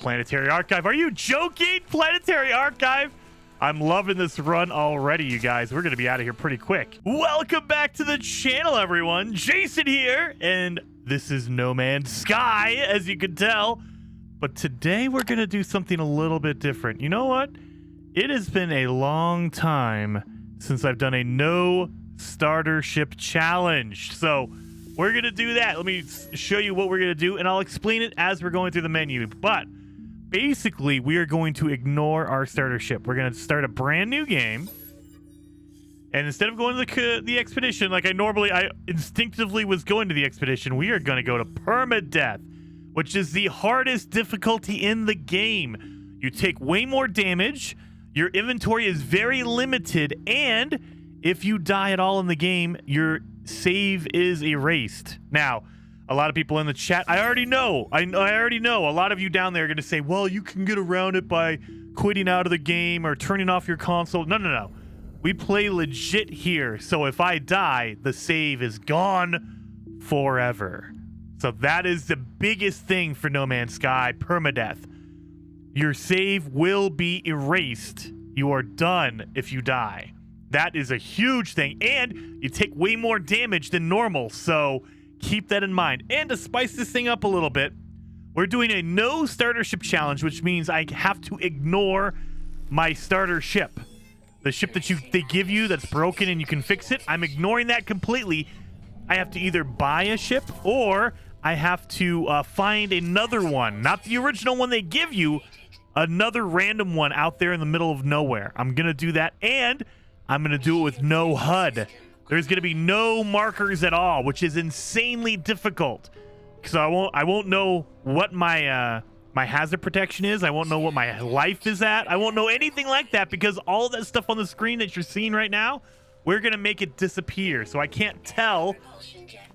Planetary Archive. Are you joking? Planetary Archive? I'm loving this run already, you guys. We're going to be out of here pretty quick. Welcome back to the channel, everyone. Jason here, and this is No Man's Sky, as you can tell. But today we're going to do something a little bit different. You know what? It has been a long time since I've done a no starter ship challenge. So we're going to do that. Let me show you what we're going to do, and I'll explain it as we're going through the menu. But basically, we are going to ignore our starter ship. We're going to start a brand new game. And instead of going to the expedition, like I instinctively was going to the expedition, we are going to go to permadeath, which is the hardest difficulty in the game. You take way more damage, your inventory is very limited, and if you die at all in the game, your save is erased. Now, a lot of people in the chat, I already know, a lot of you down there are going to say, well, you can get around it by quitting out of the game or turning off your console. No. We play legit here, so if I die, the save is gone forever. So that is the biggest thing for No Man's Sky, permadeath. Your save will be erased. You are done if you die. That is a huge thing, and you take way more damage than normal, so keep that in mind. And to spice this thing up a little bit, we're doing a no starter ship challenge, which means I have to ignore my starter ship. The ship that they give you that's broken and you can fix it, I'm ignoring that completely. I have to either buy a ship or I have to find another one. Not the original one they give you, another random one out there in the middle of nowhere. I'm going to do that, and I'm going to do it with no HUD. There's going to be no markers at all, which is insanely difficult. So I won't know what my hazard protection is. I won't know what my life is at. I won't know anything like that because all that stuff on the screen that you're seeing right now, we're going to make it disappear. So I can't tell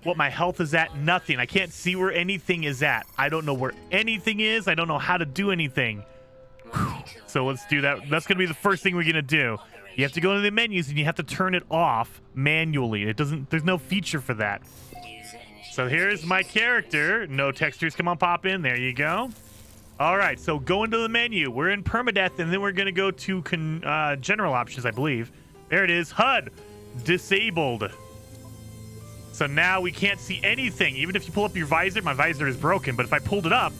what my health is at. Nothing. I can't see where anything is at. I don't know where anything is. I don't know how to do anything. Whew. So let's do that. That's going to be the first thing we're going to do. You have to go into the menus and you have to turn it off manually. There's no feature for that. So here's my character. No textures. Come on, pop in. There you go. All right, so go into the menu. We're in permadeath, and then we're going to go to general options, I believe. There it is. HUD disabled. So now we can't see anything. Even if you pull up your visor, my visor is broken, but if I pulled it up,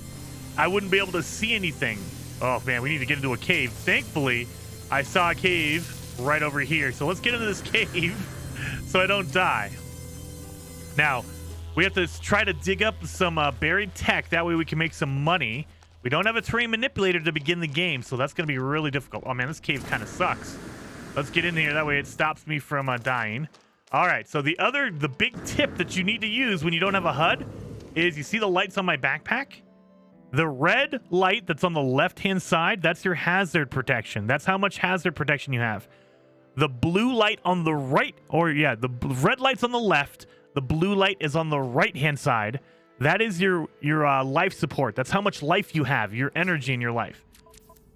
I wouldn't be able to see anything. Oh, man, we need to get into a cave. Thankfully, I saw a cave right over here. So let's get into this cave so I don't die. Now, we have to try to dig up some buried tech. That way we can make some money. We don't have a terrain manipulator to begin the game, so that's going to be really difficult. Oh, man, this cave kind of sucks. Let's get in here. That way it stops me from dying. All right, so the big tip that you need to use when you don't have a HUD is you see the lights on my backpack? The red light that's on the left-hand side, that's your hazard protection. That's how much hazard protection you have. The blue light on the right, the red light's on the left. The blue light is on the right-hand side. That is your life support. That's how much life you have, your energy in your life.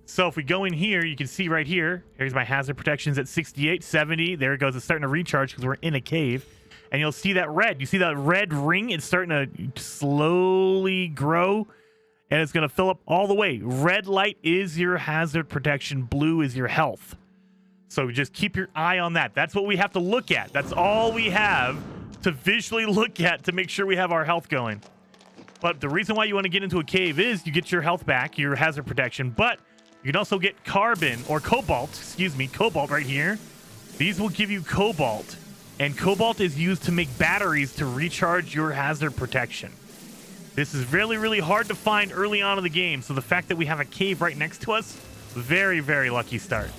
So if we go in here, you can see right here, here's my hazard protections at 68, 70. There it goes. It's starting to recharge because we're in a cave. And you'll see that red. You see that red ring? It's starting to slowly grow, and it's going to fill up all the way. Red light is your hazard protection. Blue is your health. So just keep your eye on that. That's what we have to look at. That's all we have to visually look at to make sure we have our health going. But the reason why you want to get into a cave is you get your health back, your hazard protection, but you can also get cobalt right here. These will give you cobalt, and cobalt is used to make batteries to recharge your hazard protection. This is really, really hard to find early on in the game, so the fact that we have a cave right next to us, very, very lucky start.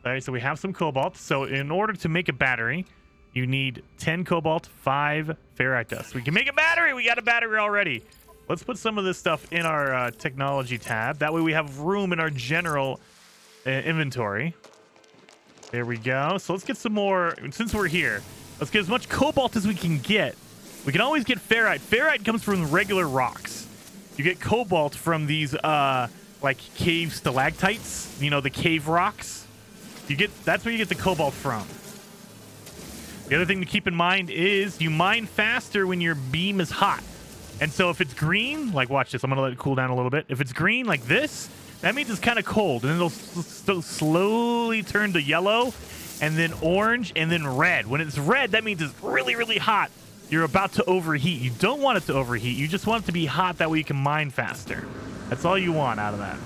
All right, so we have some cobalt. So in order to make a battery, you need 10 cobalt, 5 ferrite dust. We can make a battery. We got a battery already. Let's put some of this stuff in our technology tab. That way we have room in our general inventory. There we go. So let's get some more. Since we're here, let's get as much cobalt as we can get. We can always get ferrite. Ferrite comes from regular rocks. You get cobalt from these like cave stalactites, you know, the cave rocks. That's where you get the cobalt from. The other thing to keep in mind is you mine faster when your beam is hot. And so if it's green, like watch this, I'm gonna let it cool down a little bit. If it's green like this, that means it's kind of cold, and then it'll slowly turn to yellow, and then orange, and then red. When it's red, that means it's really, really hot. You're about to overheat. You don't want it to overheat. You just want it to be hot. That way you can mine faster. That's all you want out of that.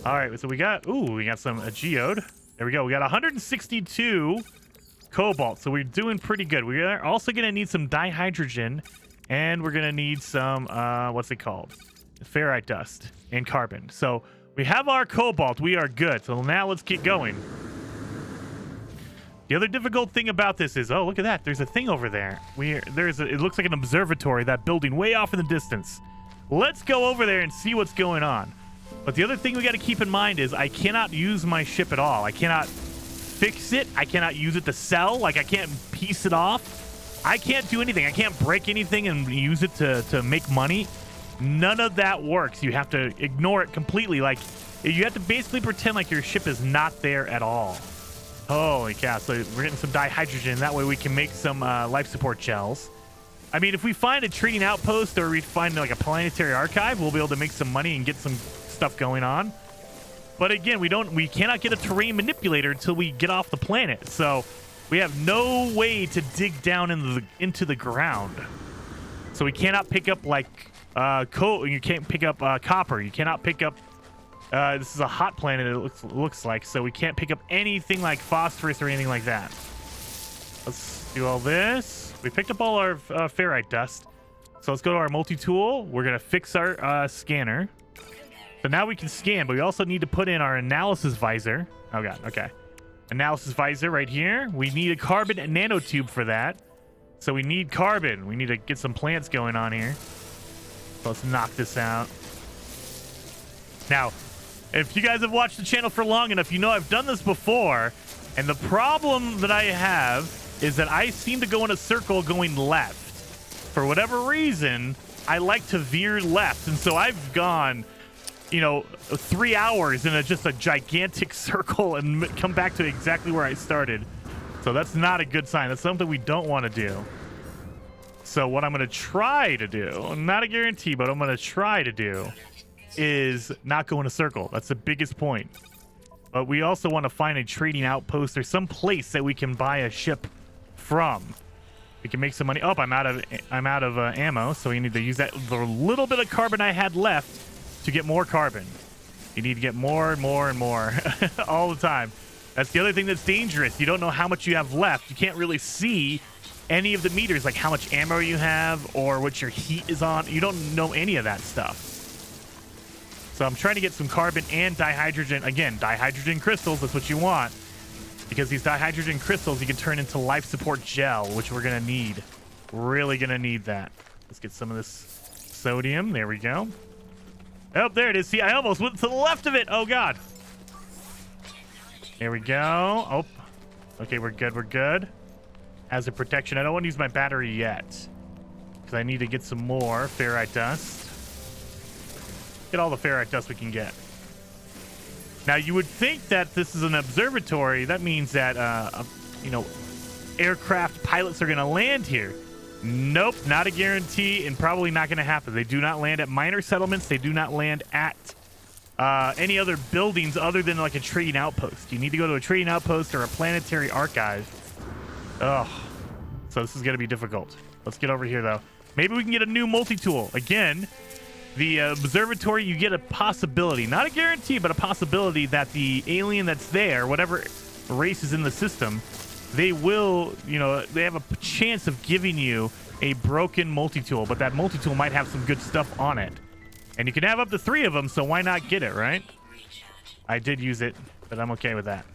All right, so we got some geode. There we go. We got 162 cobalt, so we're doing pretty good. We are also going to need some dihydrogen, and we're going to need some, what's it called? Ferrite dust and carbon. So we have our cobalt. We are good. So now let's keep going. The other difficult thing about this is, oh, look at that. There's a thing over there. It looks like an observatory, that building way off in the distance. Let's go over there and see what's going on. But the other thing we got to keep in mind is I cannot use my ship at all. I cannot fix it. I cannot use it to sell. Like, I can't piece it off. I can't do anything. I can't break anything and use it to make money. None of that works. You have to ignore it completely. Like, you have to basically pretend like your ship is not there at all. Holy cow. So we're getting some dihydrogen. That way we can make some life support gels. I mean, if we find a trading outpost or we find like a planetary archive, we'll be able to make some money and get some stuff going on. But again, we cannot get a terrain manipulator until we get off the planet. So we have no way to dig down into the ground. So we cannot pick up like coal. You can't pick up copper. You cannot pick up this is a hot planet, it looks like, so we can't pick up anything like phosphorus or anything like that. Let's do all this. We picked up all our ferrite dust. So let's go to our multi-tool. We're going to fix our scanner. So now we can scan, but we also need to put in our analysis visor. Oh, God. Okay. Analysis visor right here. We need a carbon nanotube for that. So we need carbon. We need to get some plants going on here. So let's knock this out. Now, if you guys have watched the channel for long enough, you know I've done this before. And the problem that I have is that I seem to go in a circle going left. For whatever reason, I like to veer left. And so I've gone, you know, 3 hours in just a gigantic circle and come back to exactly where I started. So that's not a good sign. That's something we don't want to do. So what I'm going to try to do, not a guarantee, but I'm going to try to do is not go in a circle. That's the biggest point. But we also want to find a trading outpost or some place that we can buy a ship from. We can make some money. Oh, I'm out of ammo, so we need to use that the little bit of carbon I had left to get more carbon. You need to get more and more and more all the time. That's the other thing that's dangerous. You don't know how much you have left. You can't really see any of the meters, like how much ammo you have or what your heat is on. You don't know any of that stuff. So I'm trying to get some carbon and dihydrogen. Again, dihydrogen crystals, that's what you want. Because these dihydrogen crystals you can turn into life support gel, which we're going to need. Really going to need that. Let's get some of this sodium. There we go. Oh, there it is. See, I almost went to the left of it. Oh, God. There we go. Oh, okay, we're good. We're good. As a protection, I don't want to use my battery yet. Because I need to get some more ferrite dust. Get all the ferrite dust we can get. Now, you would think that this is an observatory. That means that, you know, aircraft pilots are going to land here. Nope, not a guarantee and probably not going to happen. They do not land at minor settlements. They do not land at any other buildings other than like a trading outpost. You need to go to a trading outpost or a planetary archive. Ugh. So this is going to be difficult. Let's get over here, though. Maybe we can get a new multi-tool. Again, the observatory, you get a possibility. Not a guarantee, but a possibility that the alien that's there, whatever race is in the system, they will, you know, they have a chance of giving you a broken multi-tool. But that multi-tool might have some good stuff on it. And you can have up to 3 of them, so why not get it, right? I did use it, but I'm okay with that.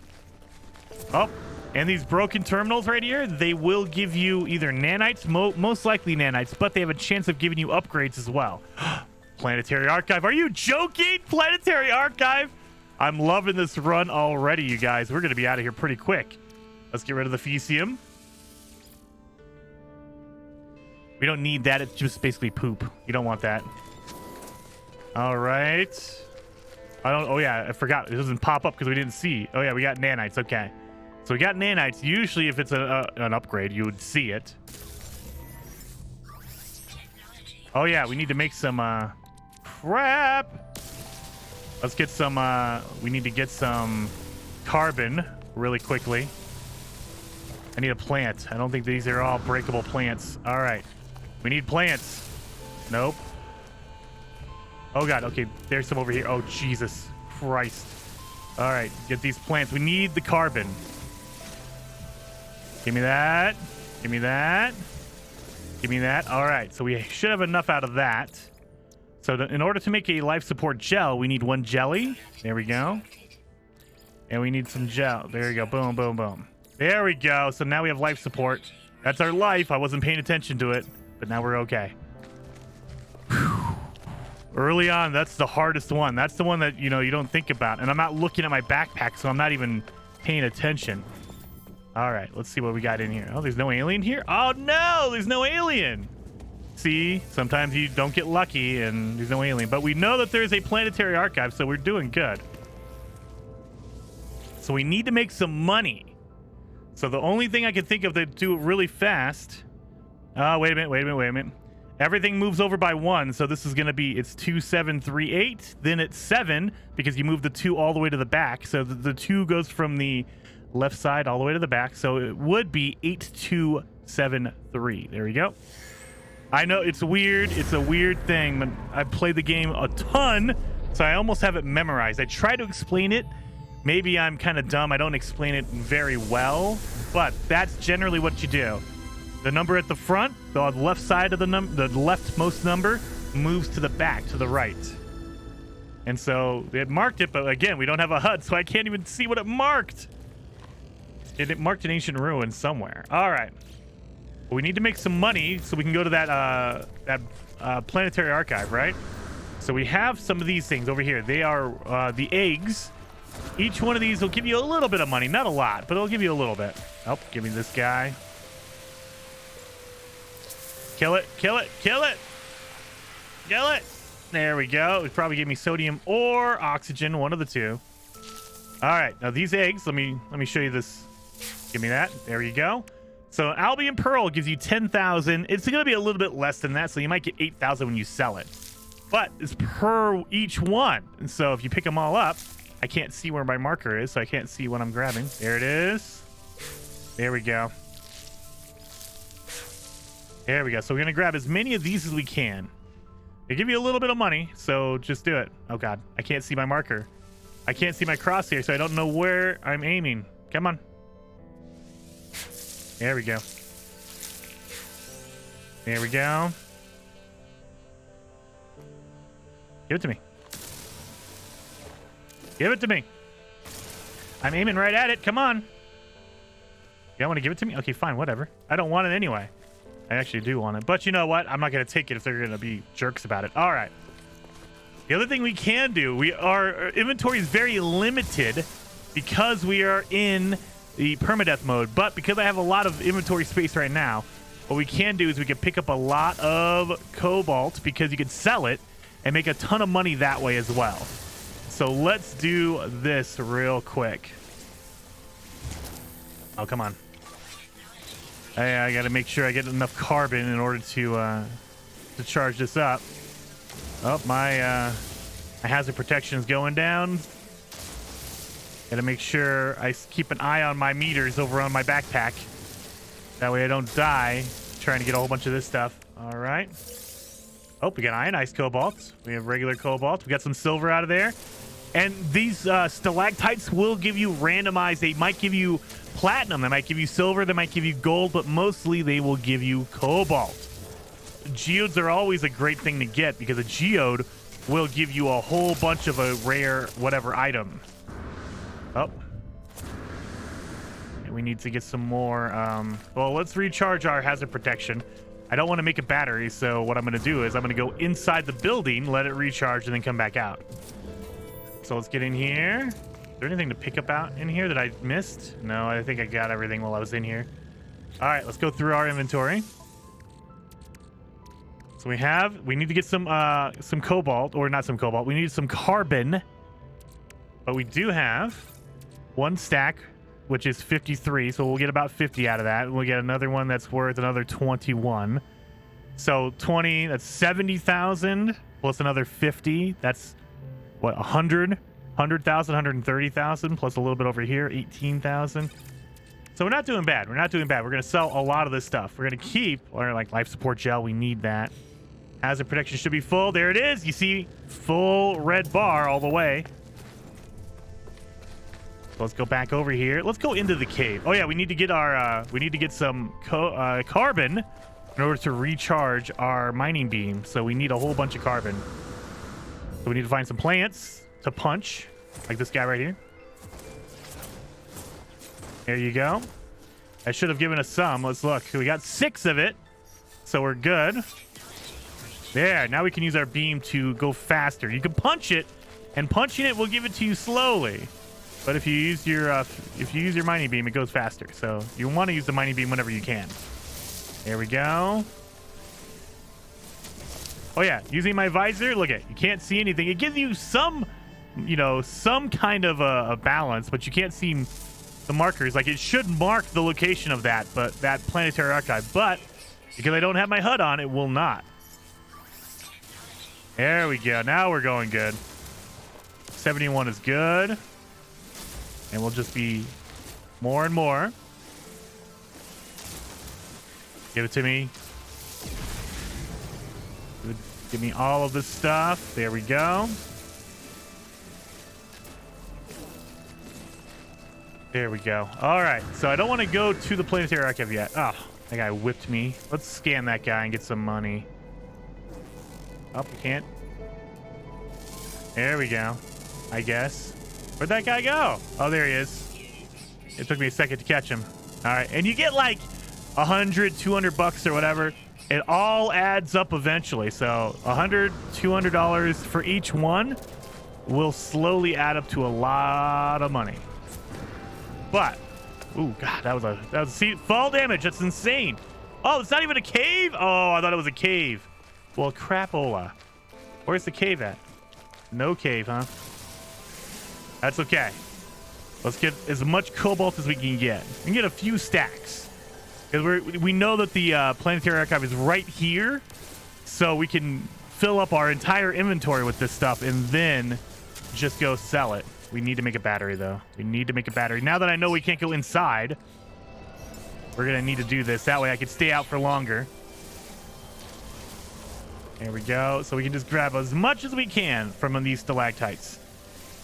Oh, and these broken terminals right here, they will give you either nanites, most likely nanites, but they have a chance of giving you upgrades as well. Planetary Archive. Are you joking? Planetary Archive? I'm loving this run already, you guys. We're going to be out of here pretty quick. Let's get rid of the Fecium. We don't need that. It's just basically poop. You don't want that. All right. Oh, yeah. I forgot. It doesn't pop up because we didn't see. Oh, yeah. We got nanites. Okay. So we got nanites. Usually, if it's an upgrade, you would see it. Oh yeah, we need to make some crap. Let's get some we need to get some carbon really quickly. I need a plant. I don't think these are all breakable plants. All right. We need plants. Nope. Oh god, okay, there's some over here. Oh Jesus Christ. All right, get these plants. We need the carbon. Give me that. Give me that. Give me that. All right, so we should have enough out of that. So in order to make a life support gel, we need 1 jelly. There we go. And we need some gel. There you go. Boom, boom, boom. There we go. So now we have life support. That's our life. I wasn't paying attention to it, but now we're okay. Whew. Early on, that's the hardest one. That's the one that, you know, you don't think about. And I'm not looking at my backpack, so I'm not even paying attention. All right, let's see what we got in here. Oh, there's no alien here? Oh, no, there's no alien. See, sometimes you don't get lucky and there's no alien. But we know that there's a planetary archive, so we're doing good. So we need to make some money. So the only thing I can think of to do it really fast... wait a minute. Everything moves over by 1, so this is going to be, it's 2738, then it's 7, because you move the 2 all the way to the back. So the 2 goes from the left side all the way to the back, so it would be 8273. There we go. I know it's weird. It's a weird thing, but I've played the game a ton, so I almost have it memorized. I try to explain it. Maybe I'm kind of dumb. I don't explain it very well, but that's generally what you do. The number at the front, the left side of the leftmost number, moves to the back, to the right. And so they had marked it, but again, we don't have a HUD, so I can't even see what it marked. It marked an ancient ruin somewhere. All right. Well, we need to make some money so we can go to that planetary archive, right? So we have some of these things over here. They are the eggs. Each one of these will give you a little bit of money. Not a lot, but it'll give you a little bit. Oh, give me this guy. Kill it, kill it, kill it. Kill it. There we go. It probably gave me sodium or oxygen, one of the two. All right, now these eggs, let me show you this. Give me that. There you go. So Albion Pearl gives you 10,000. It's going to be a little bit less than that, so you might get 8,000 when you sell it. But it's per each one. And so if you pick them all up, I can't see where my marker is, so I can't see what I'm grabbing. There it is. There we go. There we go. So we're going to grab as many of these as we can. They give you a little bit of money, so just do it. Oh, God. I can't see my marker. I can't see my crosshair, so I don't know where I'm aiming. Come on. There we go. There we go. Give it to me. Give it to me. I'm aiming right at it. Come on. You don't want to give it to me? Okay, fine. Whatever. I don't want it anyway. I actually do want it. But you know what? I'm not going to take it if they're going to be jerks about it. All right. The other thing we can do, our inventory is very limited because we are in the permadeath mode. But because I have a lot of inventory space right now, what we can do is we can pick up a lot of cobalt because you can sell it and make a ton of money that way as well. So let's do this real quick. Oh, come on. I got to make sure I get enough carbon in order to charge this up. Oh, my hazard protection is going down. Got to make sure I keep an eye on my meters over on my backpack. That way I don't die trying to get a whole bunch of this stuff. All right. Oh, we got ionized cobalt. We have regular cobalt. We got some silver out of there. And these stalactites will give you randomized. They might give you platinum. They might give you silver. They might give you gold. But mostly they will give you cobalt. Geodes are always a great thing to get because a geode will give you a whole bunch of a rare whatever item. Oh. And we need to get some more. Well, let's recharge our hazard protection. I don't want to make a battery. So what I'm going to do is I'm going to go inside the building, let it recharge, and then come back out. So let's get in here. Is there anything to pick up out in here that I missed? No, I think I got everything while I was in here. All right, let's go through our inventory. So we need to get some cobalt, or not some cobalt. We need some carbon. But we do have one stack, which is 53. So we'll get about 50 out of that. And we'll get another one that's worth another 21. So 20, that's 70,000 plus another 50. That's what, 100,000, 130,000 plus a little bit over here, 18,000. So we're not doing bad. We're not doing bad. We're going to sell a lot of this stuff. We're going to keep our like life support gel. We need that. Hazard protection should be full. There it is. You see full red bar all the way. So let's go back over here. Let's go into the cave. Oh yeah, we need to get our some carbon in order to recharge our mining beam. So we need a whole bunch of carbon. So we need to find some plants to punch, like this guy right here. There you go. I should have given us some. Let's look. We got 6 of it, so we're good. There. Now we can use our beam to go faster. You can punch it, and punching it will give it to you slowly. But if you use your mining beam, it goes faster. So you want to use the mining beam whenever you can. There we go. Oh yeah, using my visor. Look at, you can't see anything. It gives you some, some kind of a balance, but you can't see the markers. Like it should mark the location of that planetary archive, but because I don't have my HUD on, it will not. There we go. Now we're going good. 71 is good. And we'll just be more and more. Give it to me. Give me all of this stuff. There we go. There we go. All right. So I don't want to go to the planetary archive yet. Oh, that guy whipped me. Let's scan that guy and get some money. Oh, we can't. There we go. I guess. Where'd that guy go? Oh, there he is. It took me a second to catch him. All right. And you get like 100, 200 bucks or whatever. It all adds up eventually. So $100, $200 for each one will slowly add up to a lot of money. But, oh god, that was a fall damage. That's insane. Oh, it's not even a cave. Oh, I thought it was a cave. Well, crapola. Where's the cave at? No cave, huh? That's okay. Let's get as much cobalt as we can get. We can get a few stacks. Because we know that the planetary archive is right here. So we can fill up our entire inventory with this stuff and then just go sell it. We need to make a battery, though. We need to make a battery. Now that I know we can't go inside, we're going to need to do this. That way I can stay out for longer. There we go. So we can just grab as much as we can from these stalactites.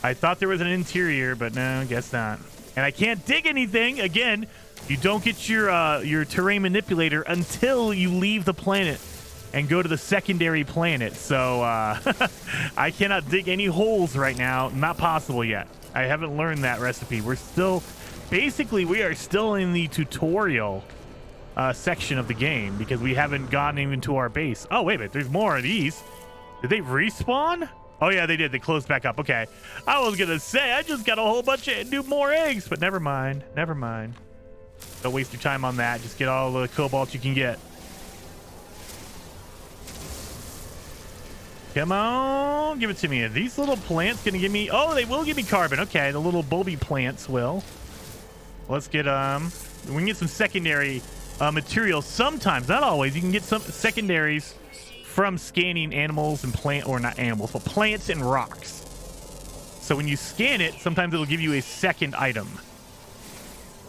I thought there was an interior, but no, guess not. And I can't dig anything. Again, you don't get your terrain manipulator until you leave the planet and go to the secondary planet. So I cannot dig any holes right now. Not possible yet. I haven't learned that recipe. We're still, basically, we are still in the tutorial section of the game because we haven't gotten even to our base. Oh, wait a minute. There's more of these. Did they respawn? Oh, yeah, they did. They closed back up. Okay. I was going to say, I just got a whole bunch of new more eggs, but never mind. Never mind. Don't waste your time on that. Just get all the cobalt you can get. Come on. Give it to me. Are these little plants going to give me... Oh, they will give me carbon. Okay, the little bulby plants will. Let's get... We can get some secondary materials sometimes. Not always. You can get some secondaries from scanning animals and or not animals, but plants and rocks. So when you scan it, sometimes it'll give you a second item.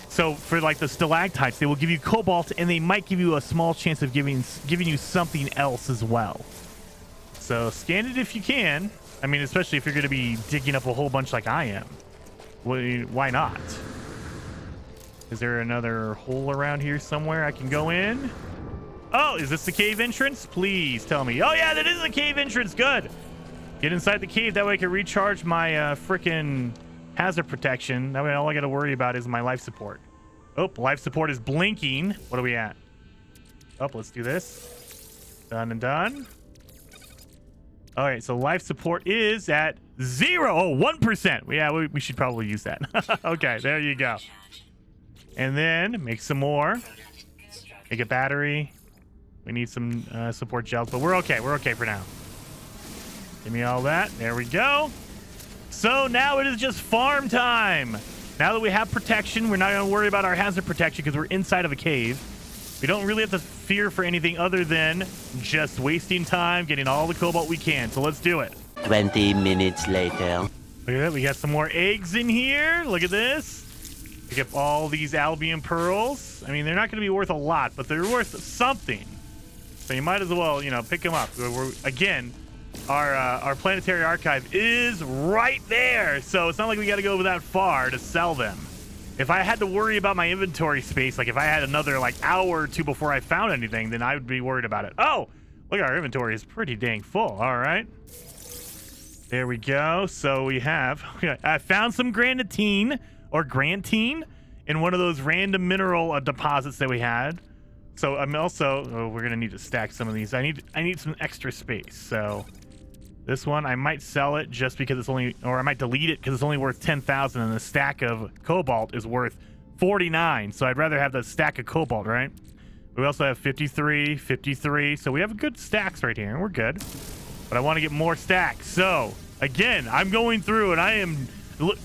So for like the stalactites, they will give you cobalt, and they might give you a small chance of giving you something else as well. So scan it if you can. I mean, especially if you're going to be digging up a whole bunch like I am. Why not? Is there another hole around here somewhere I can go in? Oh, is this the cave entrance? Please tell me. Oh, yeah, that is the cave entrance. Good. Get inside the cave. That way I can recharge my freaking hazard protection. That way all I got to worry about is my life support. Oh, life support is blinking. What are we at? Oh, let's do this. Done and done. All right, so life support is at 0. Oh, 1%. Yeah, we should probably use that. Okay, there you go. And then make some more. Make a battery. We need some support gels, but we're okay. We're okay for now. Give me all that. There we go. So now it is just farm time. Now that we have protection, we're not going to worry about our hazard protection because we're inside of a cave. We don't really have to fear for anything other than just wasting time getting all the cobalt we can. So let's do it. 20 minutes later. Look at that. We got some more eggs in here. Look at this. Pick up all these albion pearls. I mean, they're not going to be worth a lot, but they're worth something. So you might as well, you know, pick them up. Again, our planetary archive is right there. So it's not like we got to go that far to sell them. If I had to worry about my inventory space, like if I had another like hour or two before I found anything, then I would be worried about it. Oh, look, our inventory is pretty dang full. All right. There we go. So we have, I found some granatine or grantine in one of those random mineral deposits that we had. So I'm also, we're going to need to stack some of these. I need some extra space. So this one, I might sell it just because it's only, or I might delete it because it's only worth 10,000 and the stack of cobalt is worth 49. So I'd rather have the stack of cobalt, right? We also have 53, 53. So we have good stacks right here. We're good. But I want to get more stacks. So again, I'm going through and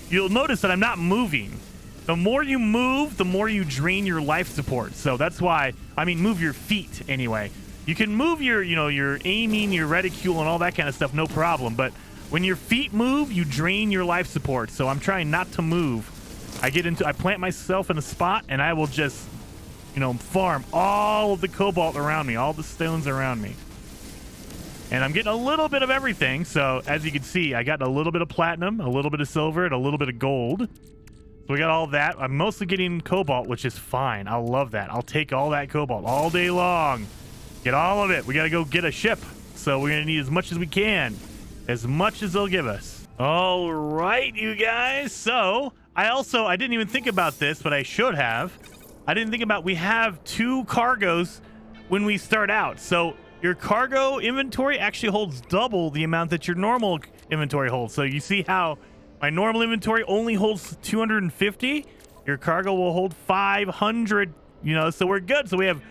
you'll notice that I'm not moving. The more you move, the more you drain your life support. So that's why, I mean, move your feet anyway. You can move your, you know, your aiming, your reticule and all that kind of stuff, no problem. But when your feet move, you drain your life support. So I'm trying not to move. I plant myself in a spot and I will just, you know, farm all of the cobalt around me, all the stones around me. And I'm getting a little bit of everything. So as you can see, I got a little bit of platinum, a little bit of silver, and a little bit of gold. So we got all that. I'm mostly getting cobalt, which is fine. I love that. I'll take all that cobalt all day long. Get all of it. We got to go get a ship. So we're going to need as much as we can. As much as they'll give us. All right, you guys. So I didn't even think about this, but I should have. I didn't think about, we have 2 cargoes when we start out. So your cargo inventory actually holds double the amount that your normal inventory holds. So you see how my normal inventory only holds 250? Your cargo will hold 500, you know, so we're good. So we have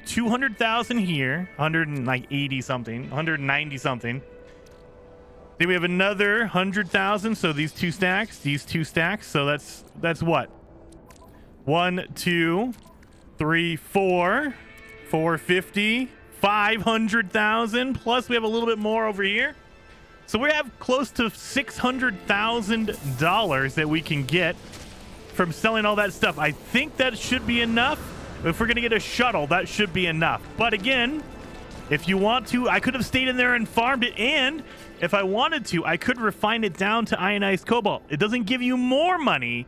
200,000 here, 180 something, 190 something. Then we have another 100,000. So these two stacks. So that's what? 1, 2, 3, 4, 450. 500,000 plus we have a little bit more over here, so we have close to $600,000 that we can get from selling all that stuff. I think that should be enough. If we're gonna get a shuttle, that should be enough. But again, if you want to, I could have stayed in there and farmed it, and if I wanted to, I could refine it down to ionized cobalt. It doesn't give you more money,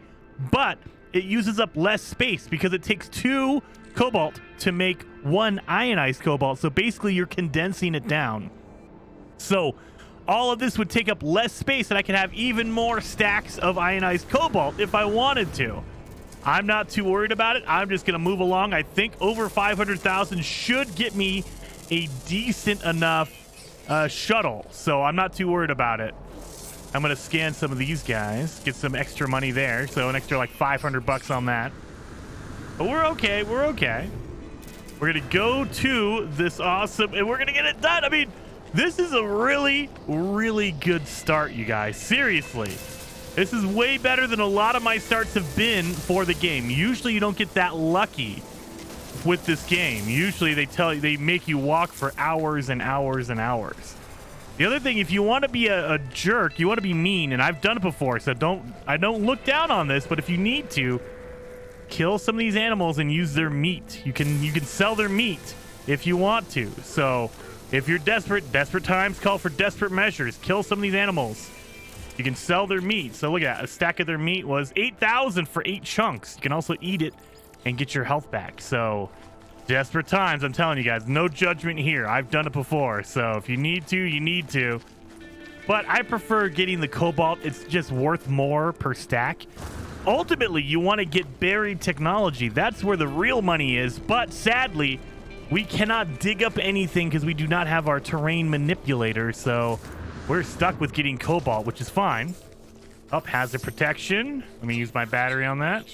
but it uses up less space because it takes 2 cobalt to make 1 ionized cobalt. So basically you're condensing it down. So all of this would take up less space and I could have even more stacks of ionized cobalt if I wanted to. I'm not too worried about it. I'm just going to move along. I think over 500,000 should get me a decent enough shuttle. So I'm not too worried about it. I'm going to scan some of these guys, get some extra money there. So an extra like 500 bucks on that. But we're okay. We're okay. We're going to go to this awesome, and we're going to get it done. I mean, this is a really, really good start, you guys. Seriously. This is way better than a lot of my starts have been for the game. Usually you don't get that lucky with this game. Usually they make you walk for hours and hours and hours. The other thing, if you want to be a jerk, you want to be mean, and I've done it before, so I don't look down on this, but if you need to, kill some of these animals and use their meat. You can sell their meat if you want to. So if you're desperate times call for desperate measures. Kill some of these animals. You can sell their meat. So look at that. A stack of their meat was 8,000 for 8 chunks. You can also eat it and get your health back. So desperate times, I'm telling you guys, no judgment here. I've done it before. So if you need to, you need to. But I prefer getting the cobalt. It's just worth more per stack. Ultimately, you want to get buried technology. That's where the real money is. But sadly, we cannot dig up anything because we do not have our terrain manipulator. So we're stuck with getting cobalt, which is fine. Up, hazard protection. Let me use my battery on that.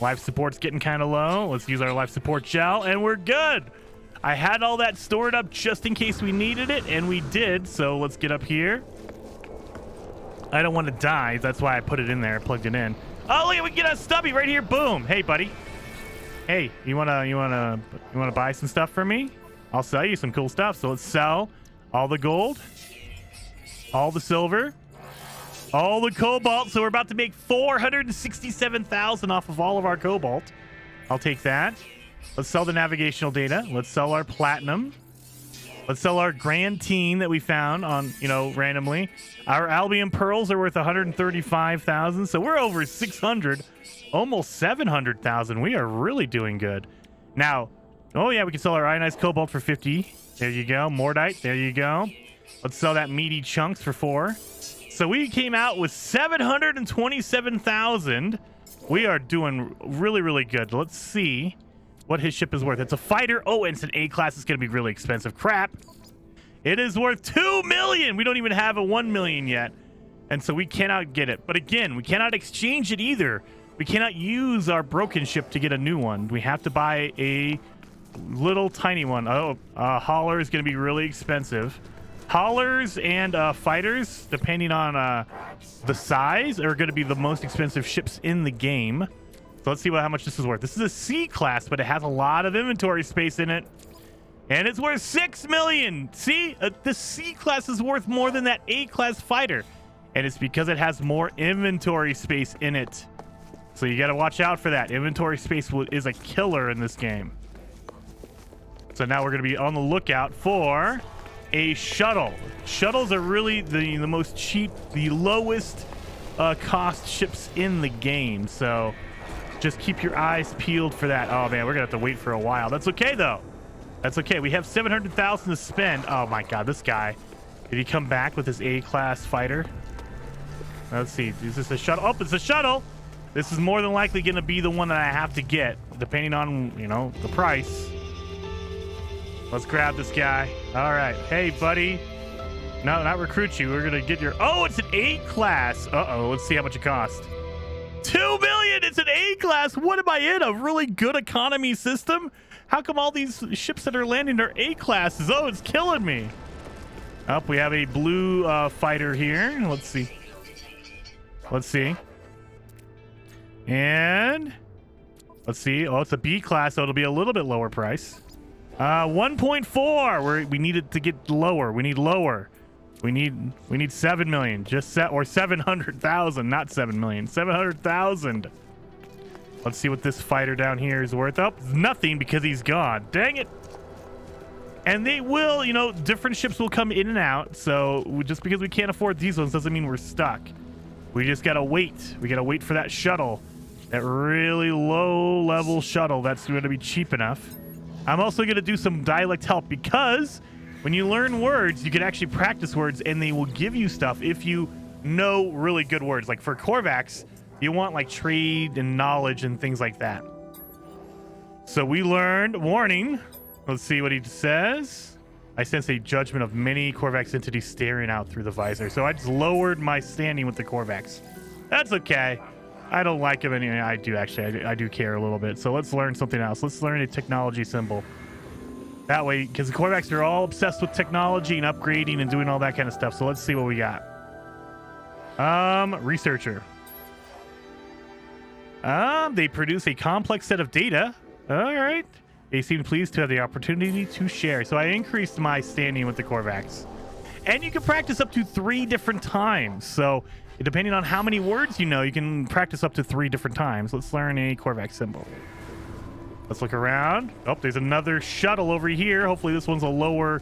Life support's getting kind of low. Let's use our life support gel, and we're good. I had all that stored up just in case we needed it, and we did. So let's get up here. I don't want to die. That's why I put it in there, plugged it in. Oh, look, we can get a stubby right here. Boom. Hey, buddy. Hey, you wanna buy some stuff from me? I'll sell you some cool stuff. So let's sell all the gold, all the silver, all the cobalt. So we're about to make 467,000 off of all of our cobalt. I'll take that. Let's sell the navigational data. Let's sell our platinum. Let's sell our grand teen that we found on, randomly. Our Albion pearls are worth 135,000. So we're over 600, almost 700,000. We are really doing good. Now, oh yeah, we can sell our ionized cobalt for 50. There you go. Mordite. There you go. Let's sell that meaty chunks for 4. So we came out with 727,000. We are doing really, really good. Let's see what his ship is worth. It's a fighter. Oh, and it's an A class. It's going to be really expensive. Crap. It is worth 2 million. We don't even have a 1 million yet. And so we cannot get it. But again, we cannot exchange it either. We cannot use our broken ship to get a new one. We have to buy a little tiny one. Oh, hauler is going to be really expensive. Haulers and fighters, depending on the size, are going to be the most expensive ships in the game. So let's see how much this is worth. This is a C class, but it has a lot of inventory space in it. And it's worth 6 million. See, the C class is worth more than that A class fighter. And it's because it has more inventory space in it. So you got to watch out for that. Inventory space is a killer in this game. So now we're going to be on the lookout for a shuttle. Shuttles are really the most cheap, the lowest cost ships in the game. So just keep your eyes peeled for that. Oh man, we're gonna have to wait for a while. That's okay though. That's okay. We have 700,000 to spend. Oh my god, this guy. Did he come back with his A-class fighter? Let's see. Is this a shuttle? Oh, it's a shuttle. This is more than likely gonna be the one that I have to get, depending on, the price. Let's grab this guy. All right. Hey, buddy. No, not recruit you. We're gonna get your... Oh, it's an A-class. Uh-oh. Let's see how much it costs. 2 million. It's an A-class. What am I in? A really good economy system? How come all these ships that are landing are A-classes? Oh, it's killing me. Oh, we have a blue fighter here. Let's see. Let's see. And let's see. Oh, it's a B class, so it'll be a little bit lower price. 1.4. We need it to get lower. We need lower. We need 7 million. Or 700,000, not 7 million. 700,000. Let's see what this fighter down here is worth. Oh, nothing because he's gone. Dang it. And they will, different ships will come in and out. So just because we can't afford these ones doesn't mean we're stuck. We just gotta wait. We gotta wait for that shuttle. That really low level shuttle that's going to be cheap enough. I'm also going to do some dialect help because when you learn words, you can actually practice words and they will give you stuff if you know really good words. Like for Korvax, you want like trade and knowledge and things like that. So we learned warning. Let's see what he says. I sense a judgment of many Korvax entities staring out through the visor. So I just lowered my standing with the Korvax. That's okay. I don't like him anyway. I do actually. I do care a little bit. So let's learn something else. Let's learn a technology symbol. That way, because the Korvax are all obsessed with technology and upgrading and doing all that kind of stuff. So let's see what we got. Researcher. They produce a complex set of data. All right. They seem pleased to have the opportunity to share. So I increased my standing with the Korvax. And you can practice up to 3 different times. So depending on how many words you know, you can practice up to 3 different times. Let's learn a Korvax symbol. Let's look around. Oh, there's another shuttle over here. Hopefully this one's a lower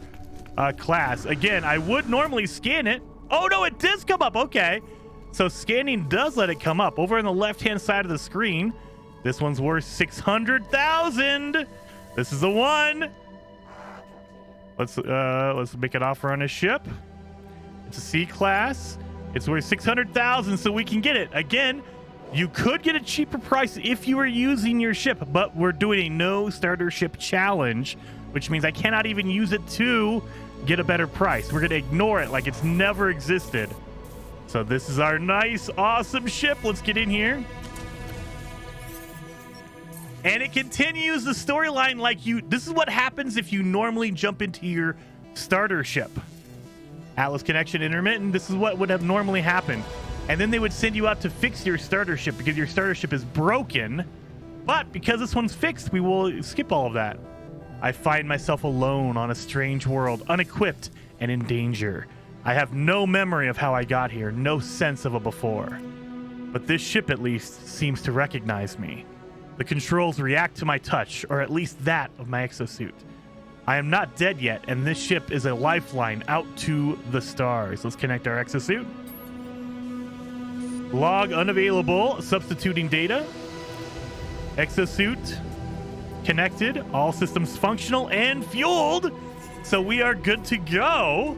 class. Again, I would normally scan it. Oh, no, it does come up. Okay. So scanning does let it come up. Over on the left-hand side of the screen, this one's worth 600,000. This is the one. Let's make an offer on a ship. It's a C class. It's worth 600,000, so we can get it. Again, you could get a cheaper price if you were using your ship, but we're doing a no starter ship challenge, which means I cannot even use it to get a better price. We're going to ignore it like it's never existed. So this is our nice, awesome ship. Let's get in here. And it continues the storyline like you... This is what happens if you normally jump into your starter ship. Atlas connection intermittent. This is what would have normally happened. And then they would send you out to fix your starter ship because your starter ship is broken. But because this one's fixed, we will skip all of that. I find myself alone on a strange world, unequipped and in danger. I have no memory of how I got here, no sense of a before. But this ship at least seems to recognize me. The controls react to my touch, or at least that of my exosuit. I am not dead yet, and this ship is a lifeline out to the stars. Let's connect our exosuit. Log unavailable, substituting data. Exosuit connected, all systems functional and fueled. So we are good to go.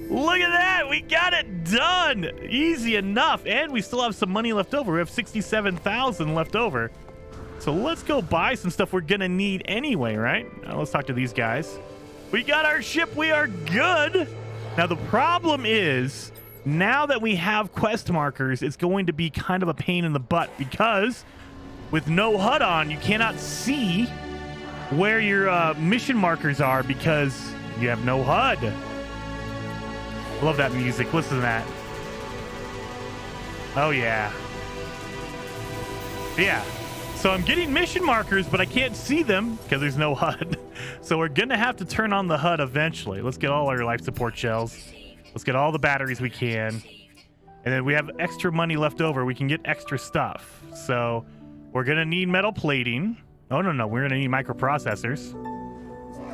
Look at that, we got it done. Easy enough, and we still have some money left over. We have 67,000 left over. So let's go buy some stuff we're gonna need anyway, right? Now let's talk to these guys. We got our ship, we are good. Now the problem is, now that we have quest markers, it's going to be kind of a pain in the butt because with no HUD on, you cannot see where your mission markers are because you have no HUD. I love that music. Listen to that. Oh, yeah. Yeah. So I'm getting mission markers, but I can't see them because there's no HUD. So we're going to have to turn on the HUD eventually. Let's get all our life support shells. Let's get all the batteries we can. And then we have extra money left over. We can get extra stuff. So we're going to need metal plating. Oh, no. We're going to need microprocessors.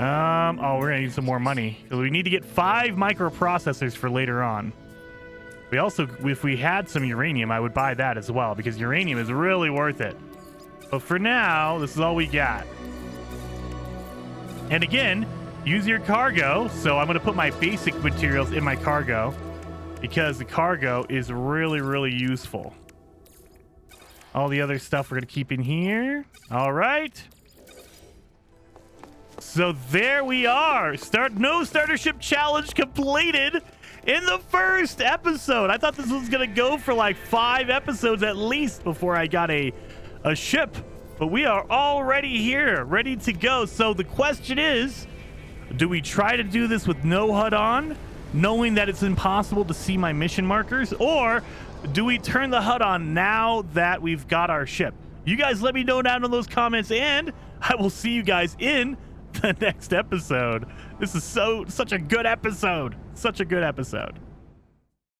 Oh, we're going to need some more money. So we need to get 5 microprocessors for later on. We also, if we had some uranium, I would buy that as well because uranium is really worth it. But for now, this is all we got. And again, use your cargo. So I'm going to put my basic materials in my cargo because the cargo is really, really useful. All the other stuff we're going to keep in here. All right. So there we are. No starter ship challenge completed in the first episode. I thought this was going to go for like 5 episodes at least before I got a ship. But we are already here, ready to go. So the question is, do we try to do this with no HUD on, knowing that it's impossible to see my mission markers? Or do we turn the HUD on now that we've got our ship? You guys let me know down in those comments, and I will see you guys in the next episode. This is such a good episode. Such a good episode.